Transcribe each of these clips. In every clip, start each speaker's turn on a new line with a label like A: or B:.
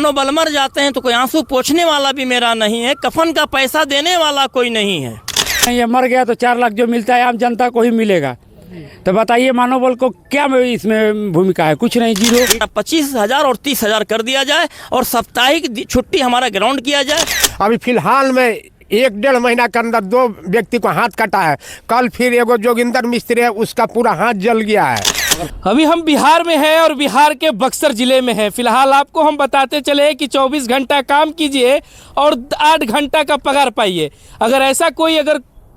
A: मानो बल मर जाते हैं तो कोई आंसू पोंछने वाला भी मेरा नहीं है, कफन का पैसा देने वाला कोई नहीं है।
B: ये मर गया तो 4 लाख जो मिलता है आम जनता को ही मिलेगा। तो बताइए मनोबल को क्या इसमें भूमिका है? कुछ नहीं, जीरो।
A: 25,000 और 30,000 कर दिया जाए और साप्ताहिक छुट्टी हमारा ग्राउंड किया जाए।
C: अभी फिलहाल में 1-1.5 महीना के अंदर 2 व्यक्ति को हाथ कटा है। कल फिर एगो जोगिंदर मिस्त्री है, उसका पूरा हाथ जल गया है।
D: अभी हम बिहार में हैं और बिहार के बक्सर जिले में हैं। फिलहाल आपको हम बताते चले कि 24 घंटा काम कीजिए और 8 घंटा का पगार पाइए। अगर ऐसा कोई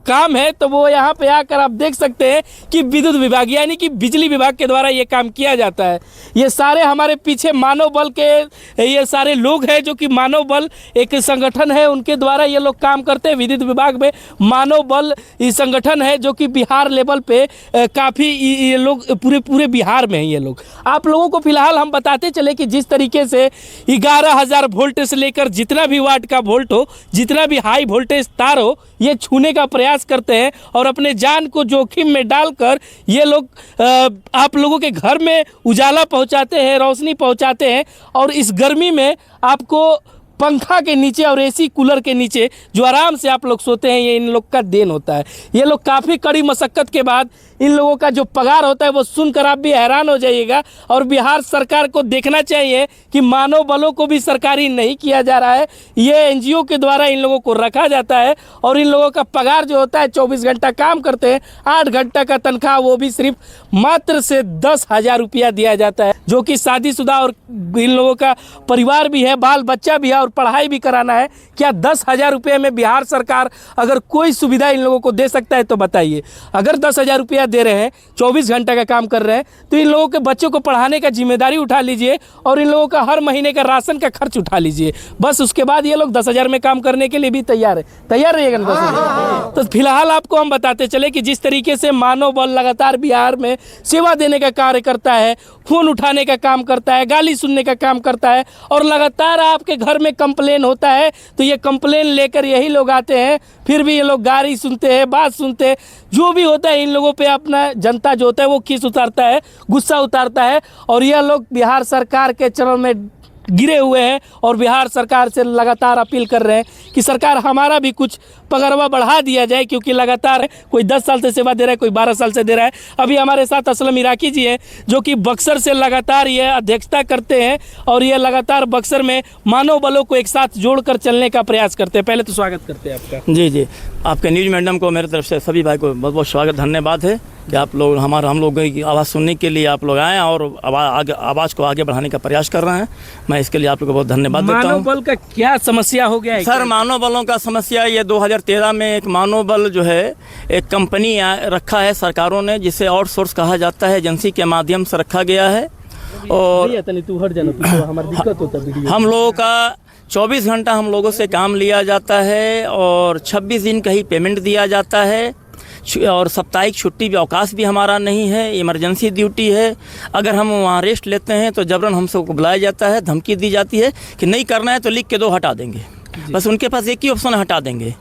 D: काम है तो वो यहाँ पे आकर आप देख सकते हैं कि विद्युत विभाग यानी कि बिजली विभाग के द्वारा ये काम किया जाता है। ये सारे हमारे पीछे मानव बल के ये सारे लोग हैं जो कि मानव बल एक संगठन है, उनके द्वारा ये लोग काम करते हैं। विद्युत विभाग में मानव बल ये संगठन है जो कि बिहार लेवल पे काफ़ी ये लोग पूरे बिहार में हैं। ये लोग आप लोगों को फिलहाल हम बताते चले कि जिस तरीके से 11,000 वोल्ट से लेकर जितना भी वाट का वोल्ट हो, जितना भी हाई वोल्टेज तार हो, ये छूने का प्रयास करते हैं और अपने जान को जोखिम में डालकर ये लोग आप लोगों के घर में उजाला पहुंचाते हैं, रोशनी पहुंचाते हैं। और इस गर्मी में आपको पंखा के नीचे और एसी कूलर के नीचे जो आराम से आप लोग सोते हैं, ये इन लोग का देन होता है। ये लोग काफ़ी कड़ी मशक्क़त के बाद इन लोगों का जो पगार होता है वो सुनकर आप भी हैरान हो जाइएगा। और बिहार सरकार को देखना चाहिए कि मानव बलों को भी सरकारी नहीं किया जा रहा है, ये एनजीओ के द्वारा इन लोगों को रखा जाता है। और इन लोगों का पगार जो होता है 24 घंटा काम करते हैं, 8 घंटा का तनख्वाह, वो भी सिर्फ मात्र से 10,000 रुपया दिया जाता है, जो कि शादीशुदा और इन लोगों का परिवार भी है, बाल बच्चा भी है और पढ़ाई भी कराना है। क्या 10,000 रुपये में बिहार सरकार अगर कोई सुविधा इन लोगों को दे सकता है तो बताइए। अगर 10,000 रुपया दे रहे हैं, 24 घंटा का काम कर रहे हैं, तो इन लोगों के बच्चों को पढ़ाने का जिम्मेदारी उठा लीजिए और इन लोगों का हर महीने का राशन का खर्च उठा लीजिए। बस उसके बाद ये लोग 10,000 में काम करने के लिए भी तैयार रहिएगा ना 10,000। तो फिलहाल आपको हम बताते चले कि जिस तरीके से मानव बल लगातार बिहार में सेवा देने का कार्य करता है, फ़ोन उठाने का काम करता है, गाली सुनने का काम करता है, और लगातार आपके घर में कंप्लेन होता है तो ये कंप्लेन लेकर यही लोग आते हैं। फिर भी ये लोग गाली सुनते हैं, बात सुनते हैं, जो भी होता है इन लोगों पे अपना जनता जो होता है वो खीस उतारता है, गुस्सा उतारता है। और यह लोग बिहार सरकार के चरण में गिरे हुए हैं और बिहार सरकार से लगातार अपील कर रहे हैं कि सरकार हमारा भी कुछ पगरवा बढ़ा दिया जाए, क्योंकि लगातार कोई 10 साल से सेवा दे रहा है, कोई 12 साल से दे रहा है। अभी हमारे साथ असलम इराकी जी हैं जो कि बक्सर से लगातार ये अध्यक्षता करते हैं और ये लगातार बक्सर में मानव बलों को एक साथ जोड़कर चलने का प्रयास करते हैं। पहले तो स्वागत करते हैं आपका।
A: जी, आपके न्यूज़ मैडम को मेरी तरफ से सभी भाई को बहुत बहुत स्वागत, धन्यवाद है कि आप लोग हम लोगों की आवाज़ सुनने के लिए आप लोग आए और आवाज़ को आगे बढ़ाने का प्रयास कर रहे हैं। मैं इसके लिए आप लोगों को बहुत धन्यवाद देता हूँ।
D: मानव बल का क्या समस्या हो गया है
A: सर? मानव बलों का समस्या ये 2013 में एक मानव बल जो है एक कंपनी रखा है सरकारों ने, जिसे आउटसोर्स कहा जाता है, एजेंसी के माध्यम से रखा गया है। और हम लोगों का 24 घंटा हम लोगों से काम लिया जाता है और 26 दिन का ही पेमेंट दिया जाता है। और साप्ताहिक छुट्टी भी, अवकाश भी हमारा नहीं है, इमरजेंसी ड्यूटी है। अगर हम वहाँ रेस्ट लेते हैं तो जबरन हमसे बुलाया जाता है, धमकी दी जाती है कि नहीं करना है तो लिख के दो, हटा देंगे। बस उनके पास एक ही ऑप्शन, हटा देंगे।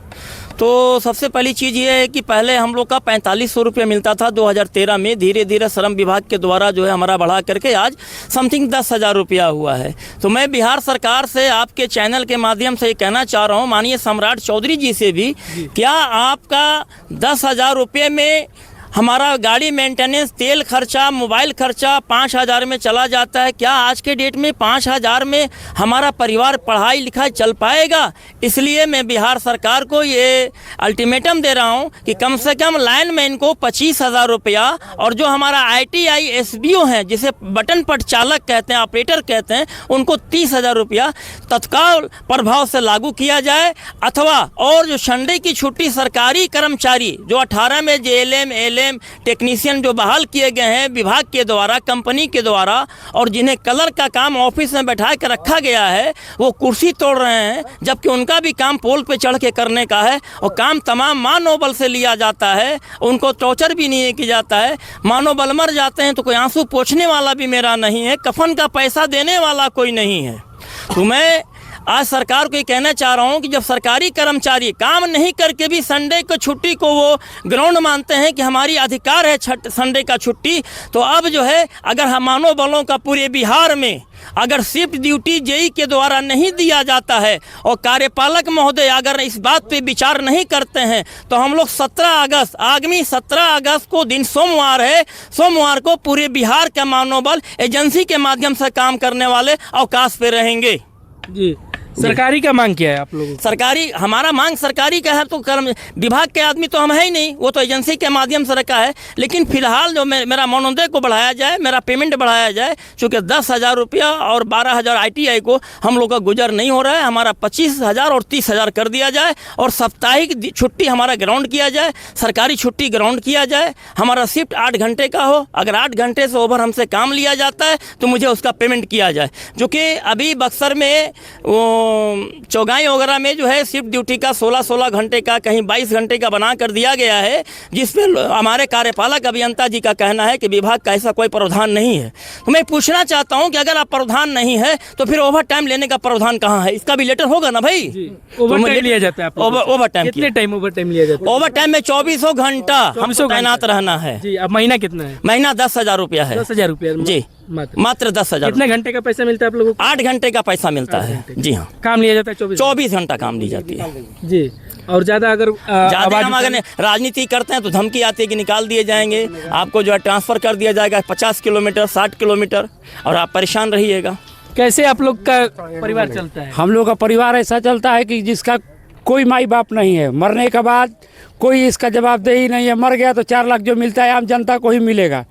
A: तो सबसे पहली चीज़ ये है कि पहले हम लोग का 4500 रुपये मिलता था 2013 में, धीरे धीरे श्रम विभाग के द्वारा जो है हमारा बढ़ा करके आज समथिंग 10,000 रुपया हुआ है। तो मैं बिहार सरकार से आपके चैनल के माध्यम से ये कहना चाह रहा हूँ, माननीय सम्राट चौधरी जी से भी, क्या आपका 10,000 रुपये में हमारा गाड़ी मेंटेनेंस, तेल खर्चा, मोबाइल खर्चा 5,000 में चला जाता है? क्या आज के डेट में 5,000 में हमारा परिवार पढ़ाई लिखाई चल पाएगा? इसलिए मैं बिहार सरकार को ये अल्टीमेटम दे रहा हूँ कि कम से कम लाइनमैन को 25,000 रुपया, और जो हमारा ITI SBO हैं, जिसे बटन पट चालक कहते हैं, ऑपरेटर कहते हैं, उनको 30,000 रुपया तत्काल प्रभाव से लागू किया जाए। अथवा और जो संडे की छुट्टी सरकारी कर्मचारी जो 18 में JLM टेक्नीशियन जो बहाल किए गए हैं विभाग के द्वारा, कंपनी के द्वारा, और जिन्हें कलर का काम ऑफिस में बैठा कर रखा गया है, वो कुर्सी तोड़ रहे हैं, जबकि उनका भी काम पोल पे चढ़ के करने का है और काम तमाम मानव बल से लिया जाता है। उनको टॉर्चर भी नहीं किया जाता है। मानव बल मर जाते हैं तो कोई आंसू पोंछने वाला भी मेरा नहीं है, कफन का पैसा देने वाला कोई नहीं है। तो मैं आज सरकार को ये कहना चाह रहा हूँ कि जब सरकारी कर्मचारी काम नहीं करके भी संडे को छुट्टी को वो ग्राउंड मानते हैं कि हमारी अधिकार है संडे का छुट्टी, तो अब जो है अगर हम मानव बलों का पूरे बिहार में अगर शिफ्ट ड्यूटी जेई के द्वारा नहीं दिया जाता है और कार्यपालक महोदय अगर इस बात पे विचार नहीं करते हैं तो हम लोग 17 अगस्त आगामी 17 अगस्त को दिन सोमवार है, सोमवार को पूरे बिहार का मानव बल एजेंसी के माध्यम से काम करने वाले अवकाश पे रहेंगे।
D: जी, सरकारी का मांग क्या है आप लोगों को?
A: सरकारी हमारा मांग सरकारी का है, तो कर्म विभाग के आदमी तो हम है ही नहीं, वो तो एजेंसी के माध्यम से रखा है। लेकिन फिलहाल जो मेरा मनोदय को बढ़ाया जाए, मेरा पेमेंट बढ़ाया जाए, चूँकि 10,000 रुपया और 12,000 ITI को हम लोग का गुजर नहीं हो रहा है, हमारा 25,000 और 30,000 कर दिया जाए और साप्ताहिक छुट्टी हमारा ग्राउंड किया जाए, सरकारी छुट्टी ग्राउंड किया जाए। हमारा शिफ्ट 8 घंटे का हो, अगर 8 घंटे से ओवर हमसे काम लिया जाता है तो मुझे उसका पेमेंट किया जाए। जो कि अभी बक्सर में चौगाई वगैरह में जो है शिफ्ट ड्यूटी का 16 घंटे का, कहीं 22 घंटे का बना कर दिया गया है, जिसमें हमारे कार्यपालक अभियंता जी का कहना है कि विभाग का ऐसा कोई प्रावधान नहीं है। तो मैं पूछना चाहता हूं कि अगर आप प्रावधान नहीं है तो फिर ओवर टाइम लेने का प्रावधान कहाँ है? इसका भी लेटर होगा ना भाई।
D: ओवर टाइम लिया जाता है?
A: ओवर टाइम
D: कितने टाइम ओवर टाइम लिया जाता है?
A: ओवर टाइम में 24 घंटा हमको तैनात रहना है।
D: जी, अब महीना कितना है?
A: महीना 10,000 रुपया है।
D: 10,000 रुपया
A: जी, मात्र 10,000।
D: कितने घंटे का पैसा मिलता है आप लोगों को?
A: 8 घंटे का पैसा मिलता है। जी हाँ,
D: काम लिया जाता है
A: 24 घंटा काम ली जाती है।
D: जी, और ज्यादा अगर
A: ज़्यादा हम अगर राजनीति करते हैं तो धमकी आती है कि निकाल दिए जाएंगे, आपको जो है ट्रांसफ़र कर दिया जाएगा 50 किलोमीटर 60 किलोमीटर, और आप परेशान रहिएगा।
D: कैसे आप लोग का परिवार चलता है?
B: हम लोग का परिवार ऐसा चलता है कि जिसका कोई माई बाप नहीं है, मरने के बाद कोई इसका जवाबदेही नहीं है। मर गया तो 4 लाख जो मिलता है आम जनता को ही मिलेगा।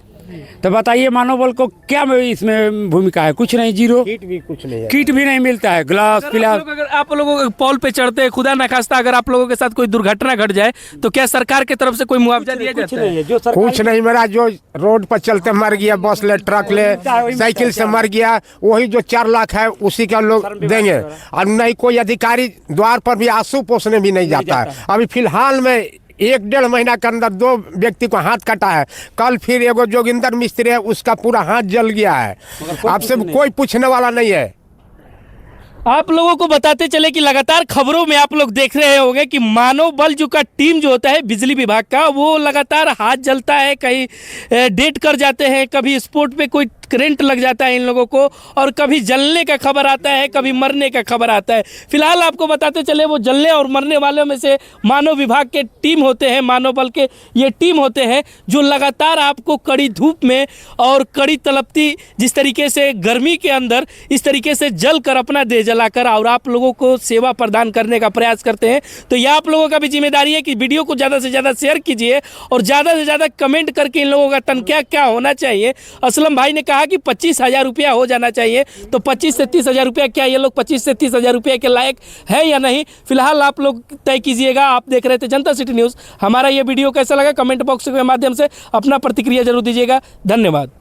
B: तो बताइए मानव बल को क्या इसमें भूमिका है? कुछ नहीं, जीरो।
C: किट भी कुछ नहीं है,
B: किट भी नहीं मिलता है, ग्लास पिलास।
D: अगर आप लोगों के पॉल पे चढ़ते हैं, खुदा न खास्ता अगर आप लोगों के साथ कोई दुर्घटना घट जाए तो क्या सरकार की तरफ से कोई मुआवजा दिया जाता है?
C: कुछ नहीं। मेरा जो रोड पर चलते मर गया, बस ले, ट्रक ले, साइकिल से मर गया, वही जो 4 लाख है उसी का लोग देंगे। और नहीं कोई अधिकारी द्वार पर भी आंसू पोसने भी नहीं जाता है। अभी फिलहाल में 1-1.5 महीना के अंदर 2 व्यक्ति को हाथ कटा है। कल फिर एगो जोगिंदर मिस्त्री है, उसका पूरा हाथ जल गया है। आपसे कोई पूछने वाला नहीं है।
D: आप लोगों को बताते चले कि लगातार खबरों में आप लोग देख रहे होंगे कि मानव बल जो का टीम जो होता है बिजली विभाग का, वो लगातार हाथ जलता है, कहीं डेट कर जाते हैं, कभी स्पॉट पे कोई करंट लग जाता है इन लोगों को, और कभी जलने का खबर आता है, कभी मरने का खबर आता है। फिलहाल आपको बताते चले वो जलने और मरने वालों में से मानव विभाग के टीम होते हैं, मानव बल के ये टीम होते हैं जो लगातार आपको कड़ी धूप में और कड़ी तलपती जिस तरीके से गर्मी के अंदर इस तरीके से जल कर अपना देह जलाकर और आप लोगों को सेवा प्रदान करने का प्रयास करते हैं। तो यह आप लोगों का भी जिम्मेदारी है कि वीडियो को ज़्यादा से ज़्यादा शेयर कीजिए और ज़्यादा से ज़्यादा कमेंट करके इन लोगों का तनख्वाह क्या होना चाहिए। असलम भाई ने कहा कि 25,000 रुपया हो जाना चाहिए, तो 25 से 30,000 रुपया, क्या ये लोग 25 से 30,000 रुपये के लायक है या नहीं? फिलहाल आप लोग तय कीजिएगा। आप देख रहे थे जनता सिटी न्यूज़। हमारा ये वीडियो कैसा लगा कमेंट बॉक्स के माध्यम से अपना प्रतिक्रिया जरूर दीजिएगा। धन्यवाद।